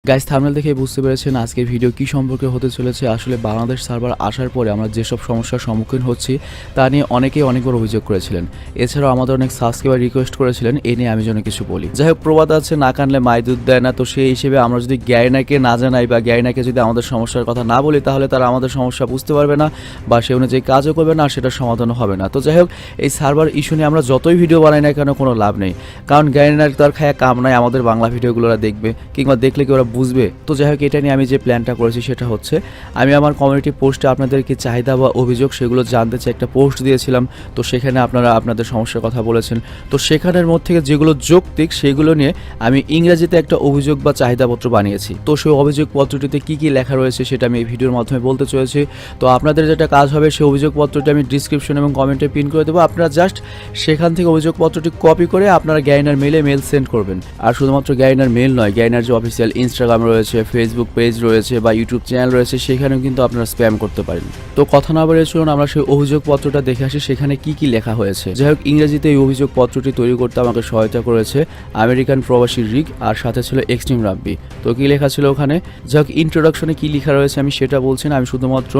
Guys thumbnail দেখে বুঝতে পেরেছেন আজকের ভিডিও কি সম্পর্কে হতে চলেছে। আসলে বাংলাদেশ সার্ভার আসার পরে আমরা যেসব সমস্যার সম্মুখীন হচ্ছি তা নিয়ে অনেকেই অনেকবার অভিযোগ করেছিলেন। এছাড়াও আমাদের অনেক সাবস্ক্রাইবার রিকোয়েস্ট করেছিলেন এ নিয়ে আমি যেন কিছু বলি। যাই হোক, প্রবাদ আছে না কানলে মাই দুধ দেয় না। তো সেই হিসেবে আমরা যদি গ্যারিনাকে না জানাই বা গ্যারিনাকে যদি আমাদের সমস্যার কথা না বলি তাহলে তারা আমাদের সমস্যা বুঝতে পারবে না বা সে অনুযায়ী কাজও করবে না আর সেটার সমাধানও হবে না। তো যাই হোক, এই সার্ভার ইস্যু নিয়ে আমরা যতই ভিডিও বানাই না কেন কোনো লাভ নেই, কারণ গ্যারিনার তার খায়া কাম নাই আমাদের বাংলা ভিডিওগুলো ওরা দেখবে কিংবা দেখলে কি ওরা বুঝবে। তো যাই হোক, এটা নিয়ে আমি যে প্ল্যানটা করেছি সেটা হচ্ছে আমি আমার কমিউনিটি পোস্টে আপনাদেরকে চাহিদা বা অভিযোগ সেগুলো জানতে চাই একটা পোস্ট দিয়েছিলাম। তো সেখানে আপনারা আপনাদের সমস্যার কথা বলেছেন। তো সেখানের মধ্যে থেকে যেগুলো যৌক্তিক সেগুলো নিয়ে আমি ইংরেজিতে একটা অভিযোগ বা চাহিদাপত্র বানিয়েছি। তো সেই অভিযোগপত্রটিতে কী কী লেখা রয়েছে সেটা আমি এই ভিডিওর মাধ্যমে বলতে চলেছি। তো আপনাদের যেটা কাজ হবে সেই অভিযোগপত্রটি আমি ডিসক্রিপশন এবং কমেন্টে পিন করে দেবো। আপনারা জাস্ট সেখান থেকে অভিযোগপত্রটি কপি করে আপনারা গ্যারিনার মেল সেন্ড করবেন। আর শুধুমাত্র গ্যারিনার মেল নয়, গ্যারিনার যে অফিসিয়াল ইনস্টাগ্রাম রয়েছে, ফেসবুক পেজ রয়েছে বা ইউটিউব চ্যানেল রয়েছে সেখানেও কিন্তু আপনারা স্প্যাম করতে পারেন। তো কথা না বাড়িয়ে চলুন আমরা সেই অভিযোগপত্রটা দেখে আসি সেখানে কি কি লেখা হয়েছে। যাই হোক, ইংরেজিতে এই অভিযোগপত্রটি তৈরি করতে আমাকে সহায়তা করেছে আমেরিকান প্রবাসী রিক, আর সাথে ছিল এক্সট্রিম রাব্বি। তো কি লেখা ছিল ওখানে, যাই হোক ইন্ট্রোডাকশনে কি লেখা রয়েছে আমি সেটা বলছি না, আমি শুধুমাত্র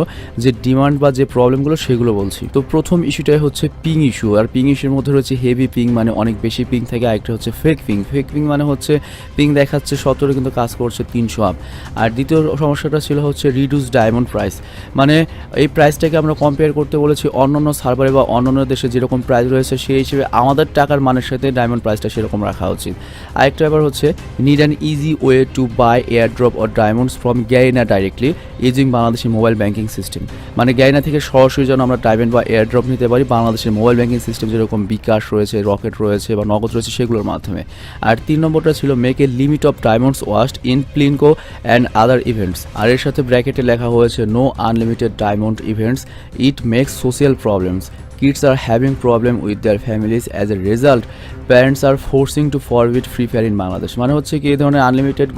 যে ডিমান্ড বা যে প্রবলেমগুলো সেগুলো বলছি। তো প্রথম ইস্যুটাই হচ্ছে পিং ইস্যু। আর পিং ইস্যুর মধ্যে রয়েছে হেভি পিং, মানে অনেক বেশি পিং থাকে। আরেকটা হচ্ছে ফেক পিং। ফেক পিং মানে হচ্ছে পিং দেখাচ্ছে 17 কিন্তু কাজ করছে 300 আপ। আর দ্বিতীয় সমস্যাটা ছিল হচ্ছে রিডিউস ডায়মন্ড প্রাইস, মানে এই প্রাইসটাকে আমরা কম্পেয়ার করতে বলেছি অন্যান্য সার্ভারে বা অন্যান্য দেশে যেরকম প্রাইস রয়েছে সেই হিসেবে আমাদের টাকার মানের সাথে ডায়মন্ড প্রাইসটা সেরকম রাখা উচিত। আরেকটা ব্যাপার হচ্ছে need an easy way to buy air drop or diamonds from Garena directly using Bangladeshi mobile banking system. মানে গ্যারিনা থেকে সরাসরি যেন আমরা ডায়মন্ড বা এয়ার ড্রপ নিতে পারি বাংলাদেশের মোবাইল ব্যাঙ্কিং সিস্টেম যেরকম বিকাশ রয়েছে, রকেট রয়েছে বা নগদ রয়েছে সেগুলোর মাধ্যমে। আর 3 নম্বরটা ছিল make a limit of diamonds waste in Plinko and other events. আর এর সাথে ব্র্যাকেটে লেখা হয়েছে no unlimited diamond events, it makes social problems, kids are having problem with their families, as a result parents are forcing to forbid free fire in Bangladesh। মানে হচ্ছে কি এই ধরনের আনলিমিটেড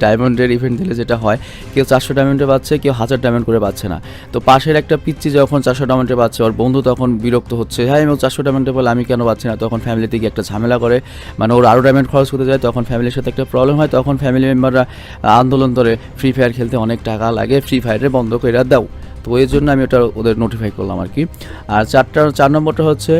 ডায়মন্ডের ইভেন্ট দিলে যেটা হয়, কেউ 400 ডায়মন্ডে পাচ্ছে, কেউ 1000 ডায়মন্ড করে পাচ্ছে না। তো পাশের একটা পিচ্চি যখন 400 ডায়মন্ডে পাচ্ছে ওর বন্ধু তখন বিরক্ত হচ্ছে, হ্যাঁ আমি 400 ডায়মন্ডে বলে আমি কেন পাচ্ছি না। তখন ফ্যামিলিতে গিয়ে একটা ঝামেলা করে, মানে ওর আরও ডায়মন্ড খরচ করতে যায়, তখন ফ্যামিলির সাথে একটা প্রবলেম হয়। তখন ফ্যামিলি মেম্বাররা আন্দোলন করে ফ্রি ফায়ার খেলতে অনেক টাকা লাগে, ফ্রি ফায়ারে বন্ধ করে দাও। তো এর জন্য আমি ওটা ওদের নোটিফাই করলাম আর কি। আর 4 নম্বরটা হচ্ছে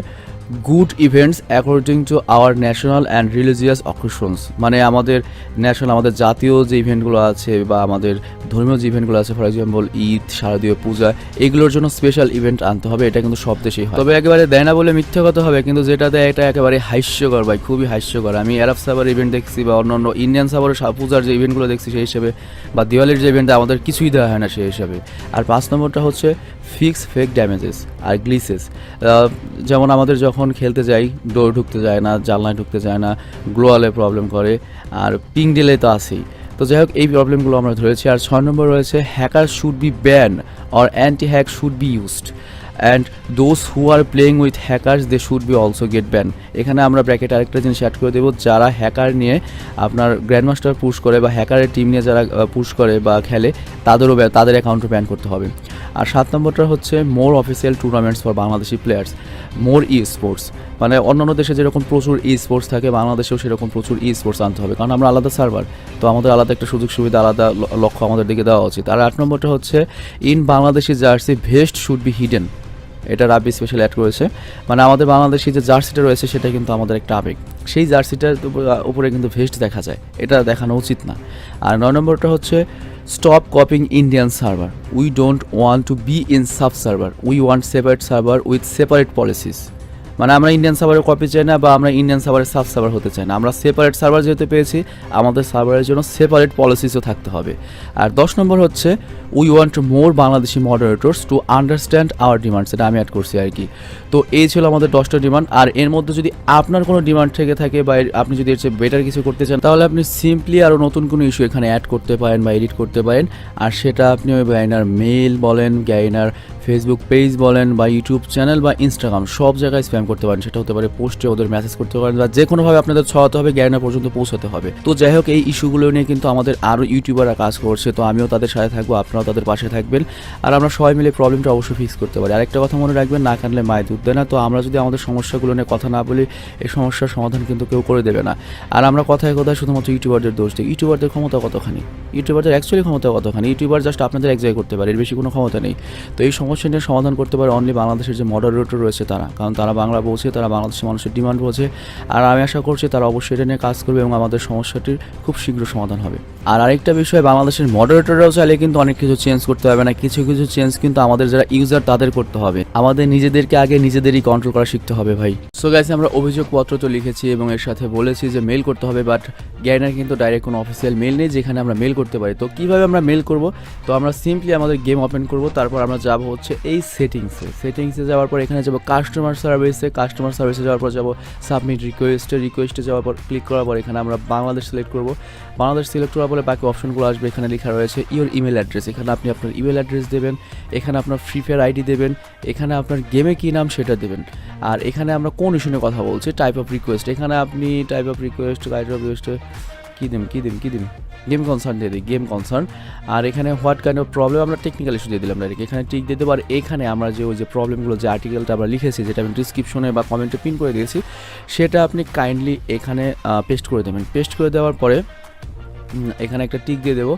good events according to our national and religious occasions. মানে আমাদের ন্যাশনাল, আমাদের জাতীয় যে ইভেন্টগুলো আছে বা আমাদের ধর্মীয় যে ইভেন্টগুলো আছে, ফর এক্সাম্পল ঈদ, শারদীয় পূজা, এগুলোর জন্য স্পেশাল ইভেন্ট আনতে হবে। এটা কিন্তু সব দেশেই হয়, তবে একেবারে দেয় না বলে মিথ্যে কথা হবে, কিন্তু যেটা দেয় এটা একেবারে হাস্যকর ভাই, খুবই হাস্যকর। আমি আরব সার্ভার ইভেন্ট দেখছি বা অন্যান্য ইন্ডিয়ান সার্ভারের পূজার যে ইভেন্টগুলো দেখছি সেই হিসেবে, বা দিওয়ালির যে ইভেন্টে আমাদের কিছুই দেওয়া হয় না সেই হিসাবে। আর 5 নম্বরটা হচ্ছে ফিক্স ফেক ড্যামেজেস আর গ্লিসেস। যেমন আমাদের যখন খেলতে যাই ডোর ঢুকতে যায় না, জানলায় ঢুকতে যায় না, গ্লোয়ালে প্রবলেম করে, আর পিং ডিলে তো আছেই। তো যাই হোক, এই প্রবলেমগুলো আমরা ধরেছি। আর 6 নম্বর রয়েছে hacker should be ban or anti hack should be used, and those who are playing with hackers they should be also get ban. এখানে আমরা ব্র্যাকেটে আরেকটা জিনিস অ্যাড করে দেবো, যারা হ্যাকার নিয়ে আপনার গ্র্যান্ডমাস্টার পুশ করে বা হ্যাকারের টিম নিয়ে যারা পুশ করে বা খেলে তাদের অ্যাকাউন্টও ব্যান করতে হবে। আর 7 নম্বরটা হচ্ছে more official tournaments for Bangladeshi players, more e sports. মানে অন্যান্য দেশে যেরকম প্রচুর ই স্পোর্টস থাকে বাংলাদেশেও সেরকম প্রচুর ই স্পোর্টস আনতে হবে, কারণ আমরা আলাদা সার্ভার, তো আমাদের আলাদা একটা সুযোগ সুবিধা, আলাদা লক্ষ্য আমাদের দিকে দেওয়া উচিত। আর 8 নম্বরটা হচ্ছে in Bangladeshi jersey vest should be hidden. এটা রাব্বি স্পেশাল অ্যাড করেছে। মানে আমাদের বাংলাদেশি যে জার্সিটা রয়েছে সেটা কিন্তু আমাদের একটা আবেগ, সেই জার্সিটার উপরে কিন্তু ভেস্ট দেখা যায়, এটা দেখানো উচিত না। আর 9 নম্বরটা হচ্ছে stop copying Indian server, we don't want to be in sub server, we want separate server with separate policies. মানে আমরা ইন্ডিয়ান সার্ভারের কপি চাই না বা আমরা ইন্ডিয়ান সার্ভারের সাব সার্ভার হতে চাই না, আমরা সেপারেট সার্ভার যেহেতু পেয়েছি আমাদের সার্ভারের জন্য সেপারেট পলিসিসও থাকতে হবে। আর 10 নম্বর হচ্ছে we want more Bangladeshi moderators to understand our demands, এটা আমি অ্যাড করছি আর কি। তো এই ছিল আমাদের 10টা ডিমান্ড। আর এর মধ্যে যদি আপনার কোনো ডিমান্ড থেকে থাকে বা আপনি যদি এর চেয়ে বেটার কিছু করতে চান তাহলে আপনি সিম্পলি আরও নতুন কোনো ইস্যু এখানে অ্যাড করতে পারেন বা এডিট করতে পারেন। আর সেটা আপনি ওই গ্যারিনার মেল বলেন, গ্যারিনার ফেসবুক পেজ বলেন বা ইউটিউব চ্যানেল বা ইনস্টাগ্রাম সব জায়গায় স্প্যাম করতে পারেন। সেটা হতে পারে পোস্টে ওদের মেসেজ করতে পারেন বা যে কোনোভাবে আপনাদের ছড়াতে হবে, গ্যারেন্টার পর্যন্ত পৌঁছাতে হবে। তো যাই হোক, এই ইস্যুগুলো নিয়ে কিন্তু আমাদের আরও ইউটিউবাররা কাজ করছে। তো আমিও তাদের সাথে থাকবো, আপনারাও তাদের পাশে থাকবেন, আর আমরা সবাই মিলে প্রবলেমটা অবশ্যই ফিক্স করতে পারি। আরেকটা কথা মনে রাখবেন, না কানলে মায় দুধ দেয় না। তো আমরা যদি আমাদের সমস্যাগুলো নিয়ে কথা না বলি, এই সমস্যার সমাধান কিন্তু কেউ করে দেবে না। আর আমরা কথায় কথায় শুধুমাত্র ইউটিউবারদের দোষ দিই। ইউটিউবারদের ক্ষমতা কতখানি? ইউটিউবারদের অ্যাকচুয়ালি ক্ষমতা কতখানি? ইউটিউবার জাস্ট আপনাদের এক জায়গায় করতে পারে, এর বেশি কোনো ক্ষমতা নেই। তো এই সমস্যা নিয়ে সমাধান করতে পারে অনলি বাংলাদেশের যে মডারেটর রয়েছে তারা, কারণ তারা বাংলা বোঝে, তারা বাংলাদেশের মানুষের ডিমান্ড বোঝে। আর আমি আশা করছি তারা অবশ্যই এটা নিয়ে কাজ করবে এবং আমাদের সমস্যাটির খুব শীঘ্র সমাধান হবে। আর আরেকটা বিষয়, বাংলাদেশের মডারেটররাও চাইলে কিন্তু অনেক কিছু চেঞ্জ করতে হবে না। কিছু কিছু চেঞ্জ কিন্তু আমাদের যারা ইউজার তাদের করতে হবে। আমাদের নিজেদেরকে আগে নিজেদেরই কন্ট্রোল করা শিখতে হবে ভাই। সো গাইস, আমরা অভিযোগপত্র তো লিখেছি এবং এর সাথে বলেছি যে মেল করতে হবে, বাট গ্যারেন্টার কিন্তু ডাইরেক্ট কোনো অফিসিয়াল মেল নেই যেখানে আমরা মেল করতে পারি। তো কীভাবে আমরা মেল করব? তো আমরা সিম্পলি আমাদের গেম ওপেন করব, তারপর আমরা যাব হচ্ছে এই সেটিংসে যাওয়ার পর এখানে যাব কাস্টমার সার্ভিসে যাওয়ার পর যাব সাবমিট রিকোয়েস্টে যাওয়ার পর ক্লিক করার পর এখানে আমরা বাংলাদেশ সিলেক্ট করব। বাংলাদেশ সিলেক্ট করার পরে বাকি অপশনগুলো আসবে। এখানে লেখা রয়েছে ইওর ইমেল অ্যাড্রেস, এখানে আপনি আপনার ইমেল অ্যাড্রেস দেবেন, এখানে আপনার ফ্রি ফায়ার আইডি দেবেন, এখানে আপনার গেমে কী নাম সেটা দেবেন, আর এখানে আমরা কোন ইস্যু নিয়ে কথা বলছি, টাইপ অফ রিকোয়েস্ট, এখানে আপনি টাইপ অফ রিকোয়েস্ট কী দিন গেম কনসার্ন দিয়ে দিই, গেম কনসার্ন। আর এখানে হোয়াট কাইন্ড অফ প্রবলেম আমরা টেকনিক্যাল ইস্যু দিয়ে দিলাম ডাইরেক্ট, এখানে টিক দিয়ে দেবো। আর এখানে আমরা যে ওই যে প্রবলেমগুলো, যে আর্টিকেলটা আমরা লিখেছি, যেটা আমি ডিসক্রিপশনে বা কমেন্টে পিন করে দিয়েছি, সেটা আপনি কাইন্ডলি এখানে পেস্ট করে দেবেন। পেস্ট করে দেওয়ার পরে এখানে একটা টিক দিয়ে দেবো।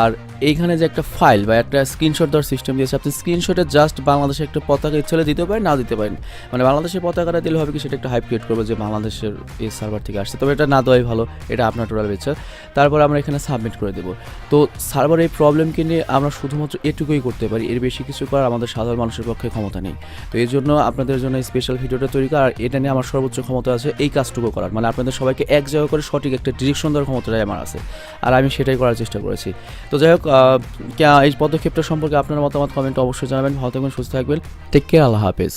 আর এইখানে যে একটা ফাইল বা একটা স্ক্রিনশট দেওয়ার সিস্টেম দিয়েছে, আপনি স্ক্রিনশটে জাস্ট বাংলাদেশের একটা পতাকা ইচ্ছা দিতে পারেন, নাও দিতে পারেন। মানে বাংলাদেশের পতাকাটা দিলে হবে কি, সেটা একটা হাইপ ক্রিয়েট করবে যে বাংলাদেশের এই সার্ভার থেকে আসছে, তবে এটা না দেওয়াই ভালো, এটা আপনার টোটাল ইচ্ছা। তারপর আমরা এখানে সাবমিট করে দেবো। তো সার্ভার এই প্রবলেমকে নিয়ে আমরা শুধুমাত্র এটুকুই করতে পারি, এর বেশি কিছু করার আমাদের সাধারণ মানুষের পক্ষে ক্ষমতা নেই। তো এই জন্য আপনাদের জন্য স্পেশাল ভিডিওটা তৈরি করা, আর এটা নিয়ে আমার সর্বোচ্চ ক্ষমতা আছে এই কাজটুকু করার, মানে আপনাদের সবাইকে এক জায়গা করে সঠিক একটা ডিরেকশন দেওয়ার ক্ষমতাটাই আমার আছে, আর আমি সেটাই করার চেষ্টা করেছি। তো যাই হোক, এই পদক্ষেপটা সম্পর্কে আপনার মতামত কমেন্টে অবশ্যই জানাবেন। ভালো থাকবেন, সুস্থ থাকবেন, টেক কেয়ার, আল্লাহ হাফেজ।